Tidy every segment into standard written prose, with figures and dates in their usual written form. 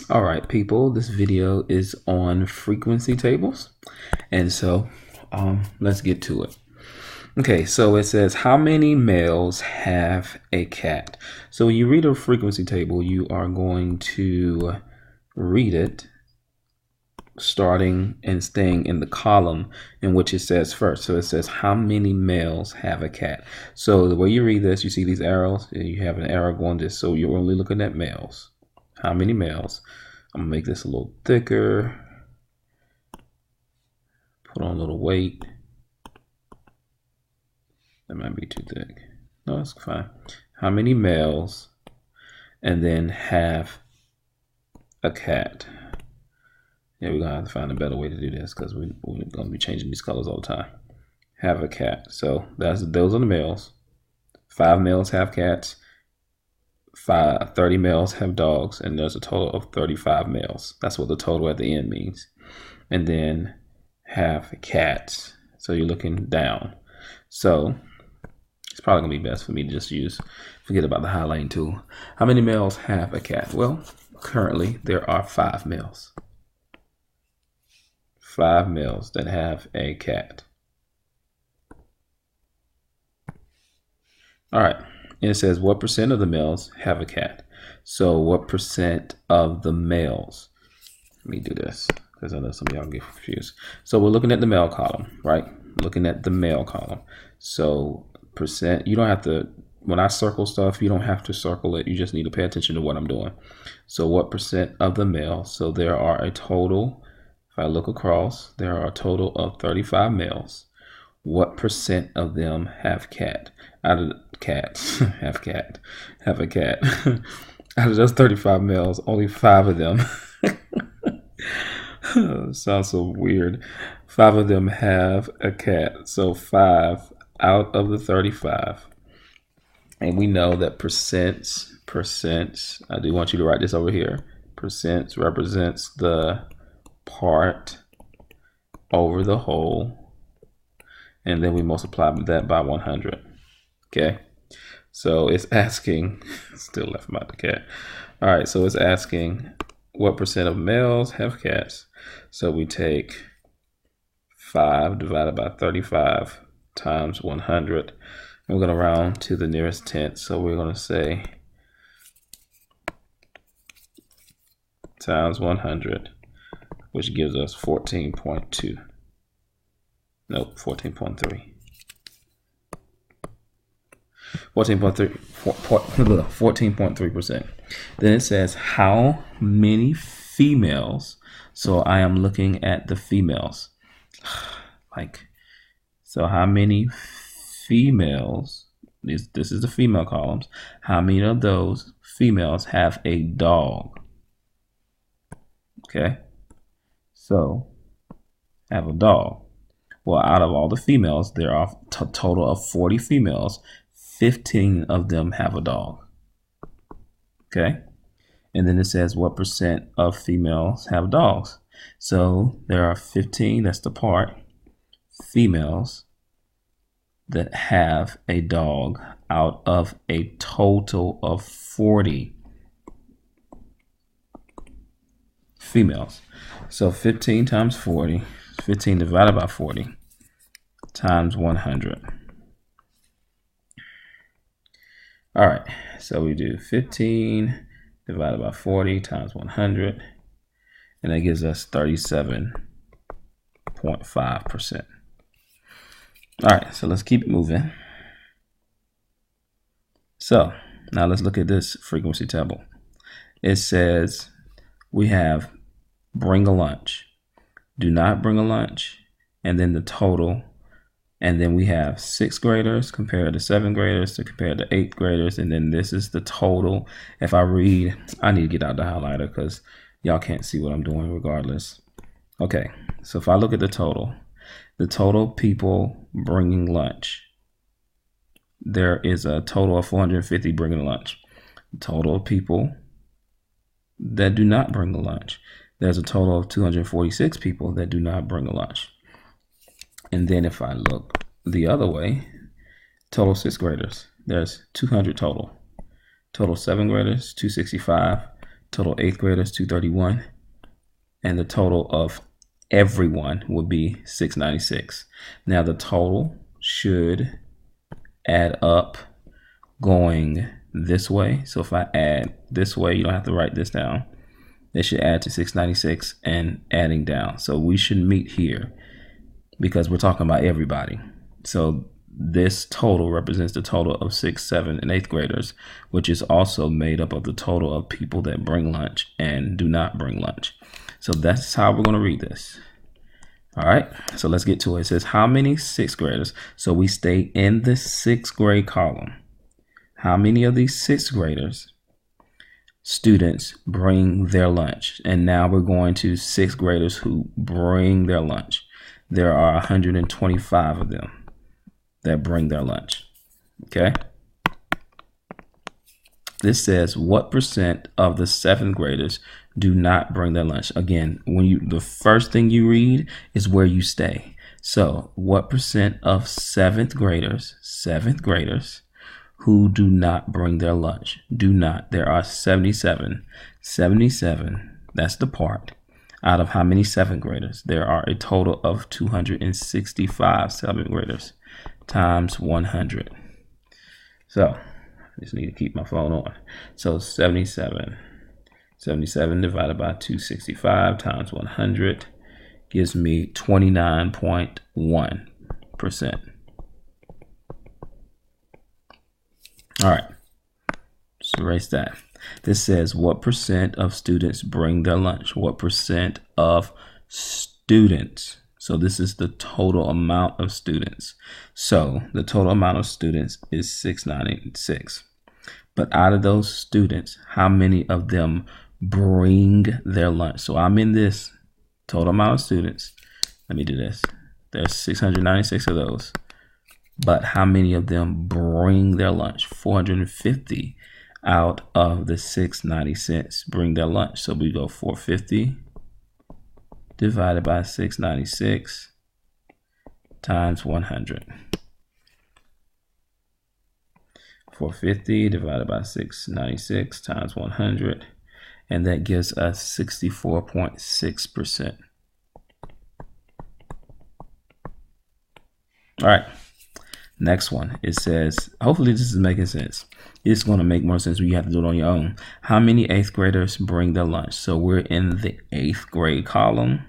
All right, people, this video is on frequency tables. And so let's get to it. Okay, so it says, how many males have a cat? So when you read a frequency table, you are going to read it starting and staying in the column in which it says first. So it says, how many males have a cat? So the way you read this, you see these arrows, and you have an arrow going this. So you're only looking at males. How many males? I'm gonna make this a little thicker. Put on a little weight. That might be too thick. No, that's fine. How many males and then have a cat? Yeah, we're gonna have to find a better way to do this because we're gonna be changing these colors all the time. Have a cat. So those are the males. 5 males have cats. 30 males have dogs, and there's a total of 35 males. That's what the total at the end means. And then have cats. So you're looking down. So it's probably gonna be best for me to just forget about the highlighting tool. How many males have a cat? Well, currently there are 5 males. 5 males that have a cat. All right, and it says what percent of the males have a cat? So what percent of the males? Let me do this because I know some of y'all get confused. So we're looking at the male column, right? Looking at the male column. So percent, you don't have to, when I circle stuff, you don't have to circle it. You just need to pay attention to what I'm doing. So what percent of the males? So there are a total, if I look across, there are a total of 35 males. What percent of them have cat? Out of cats, have a cat. Out of those 35 males, only 5 of them. Sounds so weird. 5 of them have a cat. So 5 out of the 35. And we know that percents, I do want you to write this over here. Percents represents the part over the whole. And then we multiply that by 100. Okay. So it's asking, still left about the cat. All right. So it's asking what percent of males have cats. So we take 5 divided by 35 times 100. We're going to round to the nearest tenth. So we're going to say times 100, which gives us 14.2. Nope, 14.3. 14.3%. Then it says how many females. So I am looking at the females. So how many females, this is the female columns. How many of those females have a dog? Okay. So have a dog. Well, out of all the females, there are a total of 40 females. 15 of them have a dog. Okay. And then it says what percent of females have dogs. So there are 15, that's the part, females that have a dog out of a total of 40 females. So 15 times 40, 15 divided by 40 times 100. All right, so we do 15 divided by 40 times 100, and that gives us 37.5%. All right, so let's keep it moving. So now let's look at this frequency table. It says we have bring a lunch, do not bring a lunch, and then the total. And then we have 6th graders compared to 7th graders to compare to 8th graders. And then this is the total. If I read, I need to get out the highlighter because y'all can't see what I'm doing regardless. Okay, so if I look at the total people bringing lunch, there is a total of 450 bringing lunch. The total of people that do not bring a lunch, there's a total of 246 people that do not bring a lunch. And then if I look the other way, total 6th graders, there's 200 total. Total 7th graders, 265. Total 8th graders, 231. And the total of everyone would be 696. Now the total should add up going this way. So if I add this way, you don't have to write this down. They should add to 696 and adding down. So we should meet here because we're talking about everybody. So this total represents the total of 6th, 7th, and 8th graders, which is also made up of the total of people that bring lunch and do not bring lunch. So that's how we're going to read this. All right, so let's get to it. It says how many 6th graders? So we stay in the 6th grade column. How many of these 6th graders students bring their lunch? And now we're going to 6th graders who bring their lunch. There are 125 of them that bring their lunch. Okay. This says what percent of the 7th graders do not bring their lunch? Again, when the first thing you read is where you stay. So what percent of 7th graders who do not bring their lunch? Do not. There are 77. 77, that's the part. Out of how many 7th graders? There are a total of 265 7th graders times 100. So I just need to keep my phone on. So 77 divided by 265 times 100 gives me 29.1%. All right, so erase that. This says what percent of students bring their lunch? What percent of students? So this is the total amount of students. So the total amount of students is 696. But out of those students, how many of them bring their lunch? So I'm in this total amount of students. Let me do this. There's 696 of those. But how many of them bring their lunch? 450 out of the 696 bring their lunch. So we go 450 divided by 696 times 100. 450 divided by 696 times 100. And that gives us 64.6%. All right. Next one, it says, hopefully this is making sense. It's going to make more sense when you have to do it on your own. How many 8th graders bring their lunch? So we're in the 8th grade column.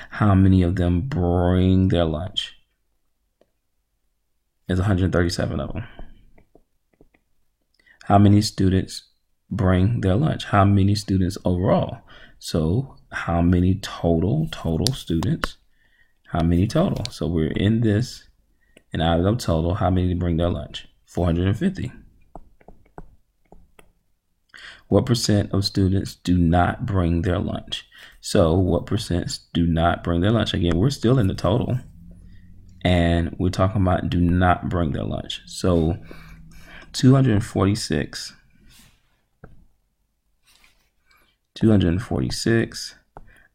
How many of them bring their lunch? There's 137 of them. How many students bring their lunch? How many students overall? So how many total students? How many total? So we're in this. And out of the total, how many bring their lunch? 450. What percent of students do not bring their lunch? So what percent do not bring their lunch? Again, we're still in the total. And we're talking about do not bring their lunch. So 246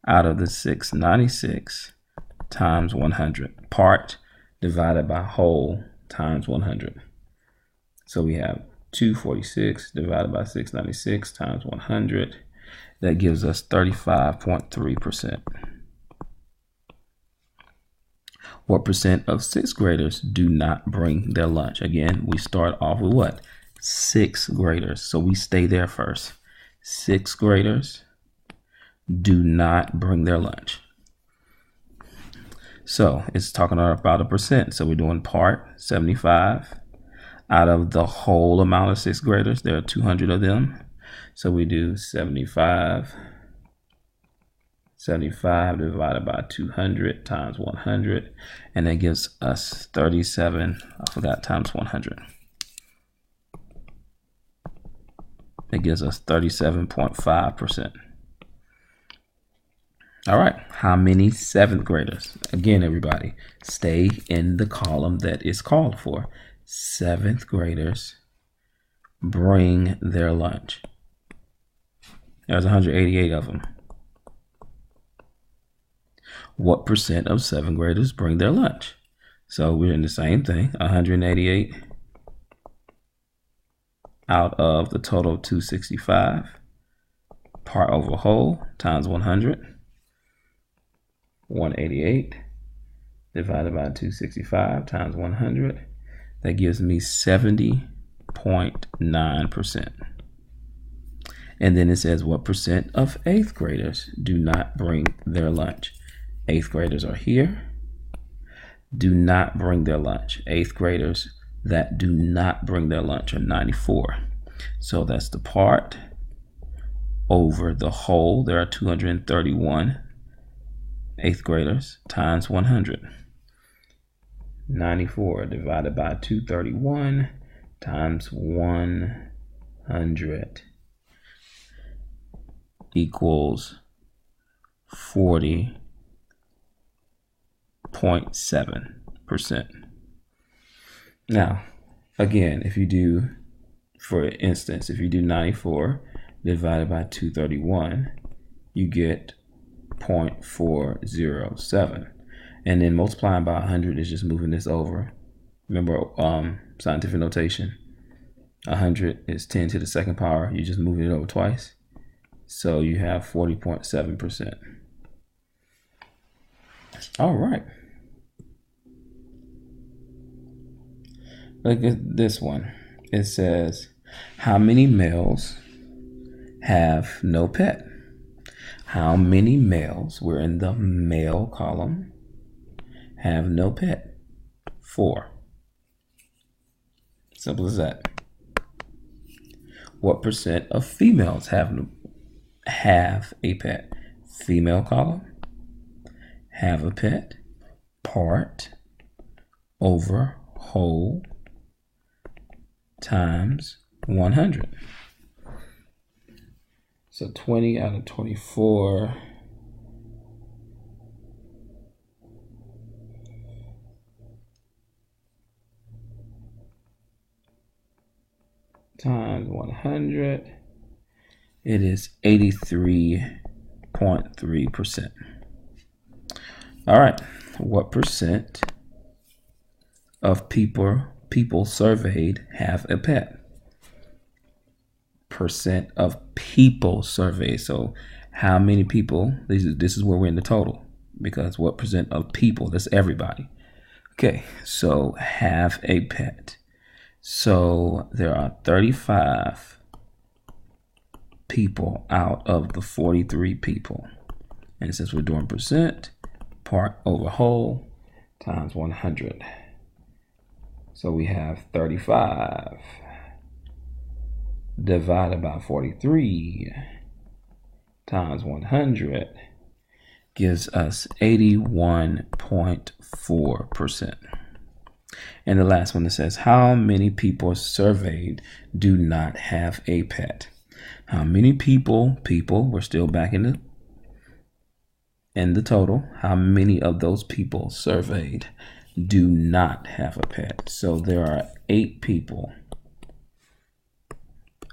out of the 696 times 100. Part divided by whole times 100. So we have 246 divided by 696 times 100. That gives us 35.3%. What percent of 6th graders do not bring their lunch? Again, we start off with what? 6th graders. So we stay there first. 6th graders do not bring their lunch. So it's talking about a percent. So we're doing part 75 out of the whole amount of 6th graders. There are 200 of them. So we do 75 divided by 200 times 100. And that gives us 37. I forgot times 100. That gives us 37.5%. All right, how many 7th graders? Again, everybody, stay in the column that is called for. 7th graders bring their lunch. There's 188 of them. What percent of 7th graders bring their lunch? So we're in the same thing, 188 out of the total of 265 part over whole times 100. 188 divided by 265 times 100. That gives me 70.9%. And then it says what percent of 8th graders do not bring their lunch. 8th graders are here. Do not bring their lunch. 8th graders that do not bring their lunch are 94. So that's the part over the whole. There are 231 8th graders times 100. 94 divided by 231 times 100 equals 40.7%. Now, again, if you do, for instance, if you do 94 divided by 231, you get 0.407. And then multiplying by 100 is just moving this over. Remember scientific notation, 100 is 10 to the second power. You're just moving it over twice. So you have 40.7%. All right. Look at this one. It says, how many males have no pet? How many males, we're in the male column, have no pet? 4. Simple as that. What percent of females have a pet? Female column, have a pet, part over whole times 100. So 20 out of 24 times 100, it is 83.3%. All right, what percent of people surveyed have a pet? Percent of people surveyed. So how many people, this is where we're in the total, because what percent of people, that's everybody. Okay, so have a pet. So there are 35 people out of the 43 people. And since we're doing percent, part over whole times 100. So we have 35 divided by 43 times 100 gives us 81.4%. And the last one that says, how many people surveyed do not have a pet? How many people, we're still back in the total, how many of those people surveyed do not have a pet? So there are 8 people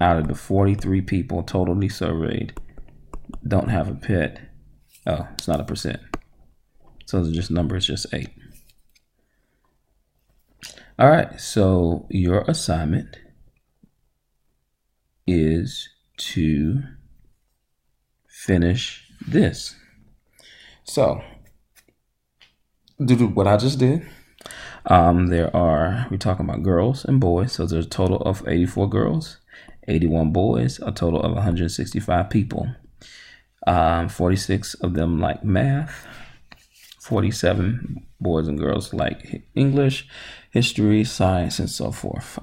out of the 43 people totally surveyed don't have a pet. Oh, it's not a percent. So the number is just 8. All right, so your assignment is to finish this. So do what I just did. We're talking about girls and boys. So there's a total of 84 girls, 81 boys, a total of 165 people. 46 of them like math, 47 boys and girls like English, history, science, and so forth.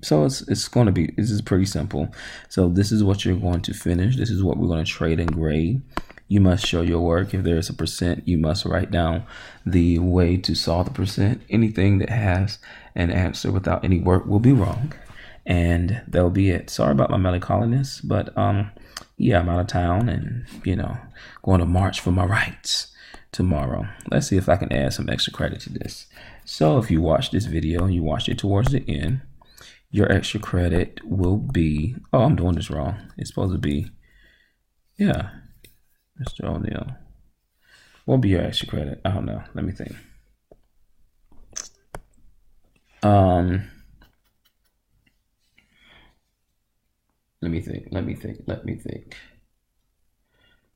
So it's going to be, this is pretty simple. So this is what you're going to finish. This is what we're going to trade and grade. You must show your work. If there's a percent, you must write down the way to solve the percent. Anything that has an answer without any work will be wrong. And that'll be it. Sorry about my melancholiness, but yeah, I'm out of town and, going to march for my rights tomorrow. Let's see if I can add some extra credit to this. So if you watch this video and you watch it towards the end, your extra credit will be, oh, I'm doing this wrong. It's supposed to be, yeah, Mr. O'Neill. What will be your extra credit? I don't know. Let me think. Let me think.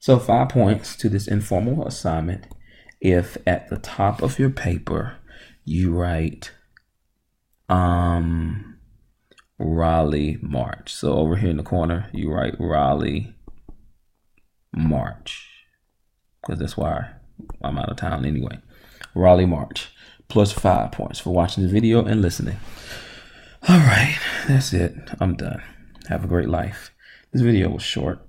So 5 points to this informal assignment if at the top of your paper you write Raleigh March. So over here in the corner you write Raleigh March, because that's why I'm out of town anyway. Raleigh March, plus 5 points for watching the video and listening. All right, that's it. I'm done. Have a great life. This video was short.